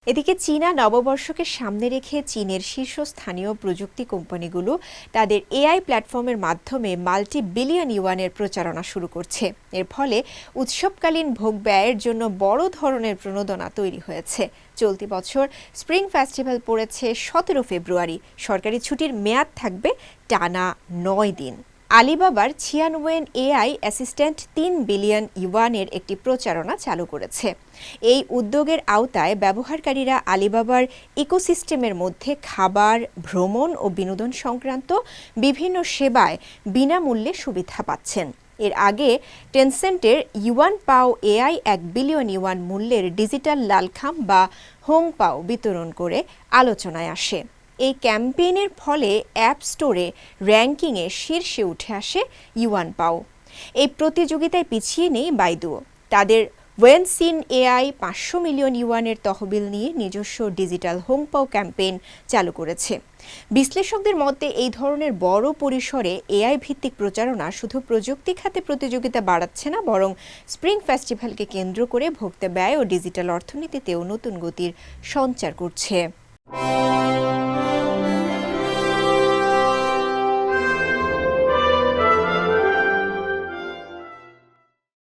এদিকে চীনা নববর্ষকে সামনে রেখে চীনের শীর্ষস্থানীয় প্রযুক্তি কোম্পানিগুলো তাদের এআই প্ল্যাটফর্মের মাধ্যমে মাল্টি-বিলিয়ন ইউয়ানের প্রচারণা শুরু করছে। এর ফলে উৎসবকালীন ভোগ ব্যয়ের জন্য বড় ধরনের প্রণোদনা তৈরি হয়েছে। চলতি বছর স্প্রিং ফেস্টিভ্যাল পড়েছে 17 ফেব্রুয়ারি। সরকারি ছুটির মেয়াদ থাকবে টানা 9 দিন। আলিবাবার ছিয়ানওয়েন এআই অ্যাসিস্ট্যান্ট 3 বিলিয়ন ইউয়ানের একটি প্রচারণা চালু করেছে। এই উদ্যোগের আওতায় ব্যবহারকারীরা আলিবাবার ইকোসিস্টেমের মধ্যে খাবার, ভ্রমণ ও বিনোদন সংক্রান্ত বিভিন্ন সেবায় বিনামূল্যে সুবিধা পাচ্ছেন। এর আগে টেনসেন্টের ইউয়ান পাও এআই 1 বিলিয়ন ইউয়ান মূল্যের ডিজিটাল লালখাম বা হোং পাও বিতরণ করে আলোচনায় আসে। এই ক্যাম্পেইনের ফলে অ্যাপ স্টোরে র্যাঙ্কিংয়ে শীর্ষে উঠে আসে ইউয়ান পাও। এই প্রতিযোগিতায় পিছিয়ে নেই বাইদুও। তাদের ওয়েনসিন এআই 500 মিলিয়ন ইউয়ানের তহবিল নিয়ে নিজস্ব ডিজিটাল হোংপাও ক্যাম্পেইন চালু করেছে। বিশ্লেষকদের মতে এই ধরনের বড় পরিসরে এআই ভিত্তিক প্রচারণা শুধু প্রযুক্তি খাতে প্রতিযোগিতা বাড়াচ্ছে না, বরং স্প্রিং ফেস্টিভ্যালকে কেন্দ্র করে ভোক্তা ব্যয় ও ডিজিটাল অর্থনীতিতেও নতুন গতির সঞ্চার করছে।